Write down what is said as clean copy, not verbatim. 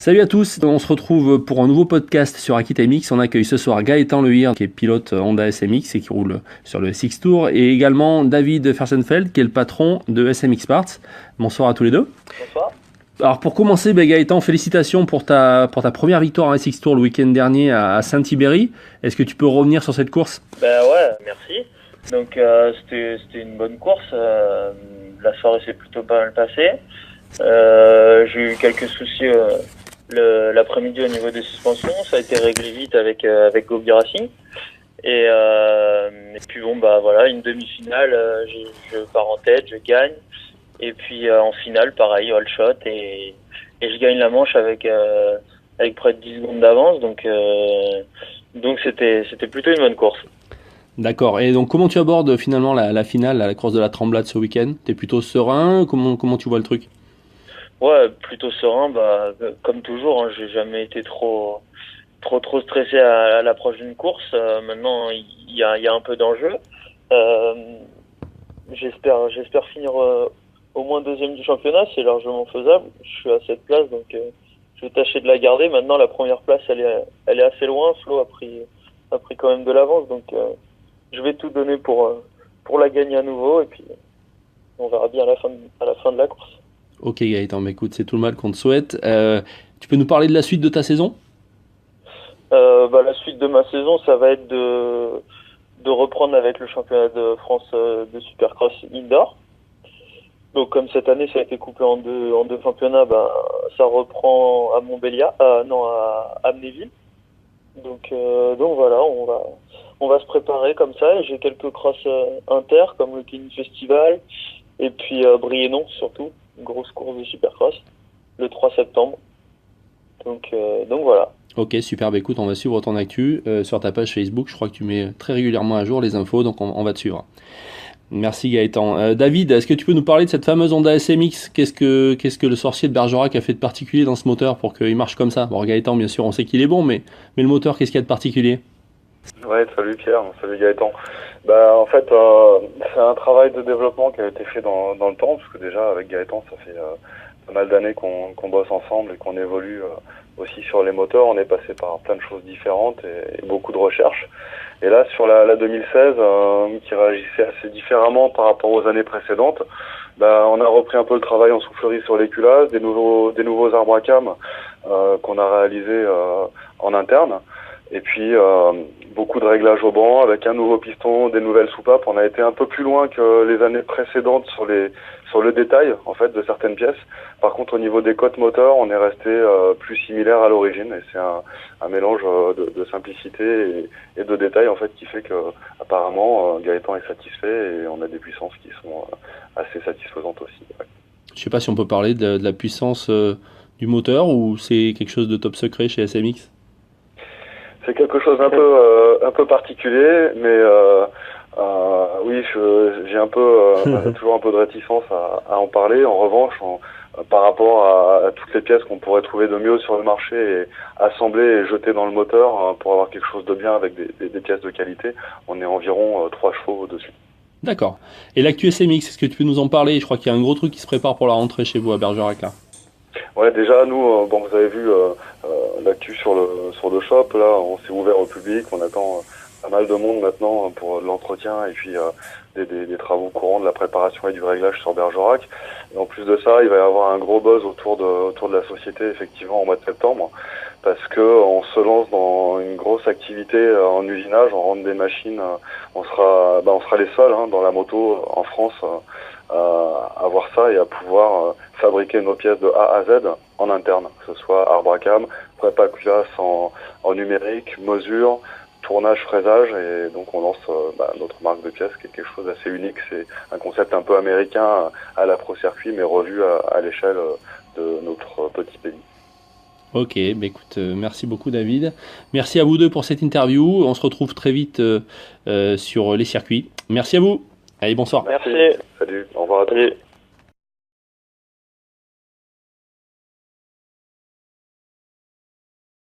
Salut à tous, on se retrouve pour un nouveau podcast sur Akita MX. On accueille ce soir Gaëtan Lehir, qui est pilote Honda SMX et qui roule sur le SX Tour, et également David Fersenfeld, qui est le patron de SMX Parts. Bonsoir à tous les deux. Bonsoir. Alors pour commencer, Gaëtan, félicitations pour ta première victoire en SX Tour le week-end dernier à Saint-Ibéry. Est-ce que tu peux revenir sur cette course ? Ouais, merci. Donc c'était une bonne course. La soirée s'est plutôt pas mal passée. J'ai eu quelques soucis l'après-midi au niveau des suspensions. Ça a été réglé vite avec Gobi Racing. Et puis voilà, une demi-finale, je pars en tête, je gagne. Et puis en finale, pareil, all shot et je gagne la manche avec près de 10 secondes d'avance. Donc c'était plutôt une bonne course. D'accord. Et donc comment tu abordes finalement la finale, la course de la Tremblade ce week-end ? T'es plutôt serein ? Comment tu vois le truc ? Ouais, plutôt serein. Comme toujours, hein, j'ai jamais été trop stressé à l'approche d'une course. Maintenant, il y a un peu d'enjeu. J'espère finir au moins deuxième du championnat. C'est largement faisable. Je suis à cette place, donc je vais tâcher de la garder. Maintenant, la première place, elle est assez loin. Flo a pris quand même de l'avance, donc je vais tout donner pour la gagner à nouveau. Et puis on verra bien à la fin de la course. Ok Gaëtan, écoute, c'est tout le mal qu'on te souhaite. Tu peux nous parler de la suite de ta saison ? La suite de ma saison, ça va être de reprendre avec le championnat de France de Supercross Indoor. Donc comme cette année ça a été coupé en deux championnats, ça reprend à Montbéliard, à Amnéville. Donc voilà, on va se préparer comme ça. Et j'ai quelques crosses inter comme le Kenny Festival et puis Briennon surtout, une grosse course de Supercross le 3 septembre. Donc voilà. Ok, super, écoute, on va suivre ton actu sur ta page Facebook. Je crois que tu mets très régulièrement à jour les infos, donc on va te suivre. Merci Gaëtan. David, est-ce que tu peux nous parler de cette fameuse Honda SMX ? Qu'est-ce que le sorcier de Bergerac a fait de particulier dans ce moteur pour qu'il marche comme ça ? Bon, Gaëtan, bien sûr, on sait qu'il est bon, mais le moteur, qu'est-ce qu'il y a de particulier ? Ouais, salut Pierre, salut Gaëtan. En fait, c'est un travail de développement qui a été fait dans le temps, parce que déjà avec Gaëtan, ça fait pas mal d'années qu'on bosse ensemble et qu'on évolue aussi sur les moteurs. On est passé par plein de choses différentes et beaucoup de recherches. Et là, sur la 2016, qui réagissait assez différemment par rapport aux années précédentes, on a repris un peu le travail en soufflerie sur les culasses, des nouveaux arbres à cam qu'on a réalisés en interne. Et puis beaucoup de réglages au banc avec un nouveau piston, des nouvelles soupapes. On a été un peu plus loin que les années précédentes sur le détail en fait de certaines pièces. Par contre, au niveau des cotes moteurs, on est resté plus similaire à l'origine, et c'est un mélange de simplicité et de détail en fait qui fait que apparemment Gaëtan est satisfait et on a des puissances qui sont assez satisfaisantes aussi. Ouais. Je sais pas si on peut parler de la puissance du moteur, ou c'est quelque chose de top secret chez SMX ? C'est quelque chose un peu particulier, mais oui, j'ai toujours un peu de réticence à en parler. En revanche, par rapport à toutes les pièces qu'on pourrait trouver de mieux sur le marché et assembler et jeter dans le moteur pour avoir quelque chose de bien avec des pièces de qualité, on est environ 3 chevaux au-dessus. D'accord. Et l'actu SMX, est-ce que tu peux nous en parler ? Je crois qu'il y a un gros truc qui se prépare pour la rentrée chez vous à Bergerac là. Ouais, déjà nous, vous avez vu l'actu sur le shop. Là, on s'est ouvert au public. On attend pas mal de monde maintenant pour l'entretien et puis des travaux courants de la préparation et du réglage sur Bergerac. Et en plus de ça, il va y avoir un gros buzz autour de la société effectivement au mois de septembre, parce que on se lance dans une grosse activité en usinage. On rentre des machines. On sera les seuls dans la moto en France à voir ça et à pouvoir fabriquer nos pièces de A à Z en interne, que ce soit arbre à cam, prépa culasse en numérique, mesure, tournage, fraisage, et donc on lance notre marque de pièces qui est quelque chose d'assez unique. C'est un concept un peu américain à la Pro Circuit, mais revu à l'échelle de notre petit pays. Ok, écoute, merci beaucoup David. Merci à vous deux pour cette interview. On se retrouve très vite sur les circuits. Merci à vous. Allez, bonsoir. Merci. Salut, au revoir à tous.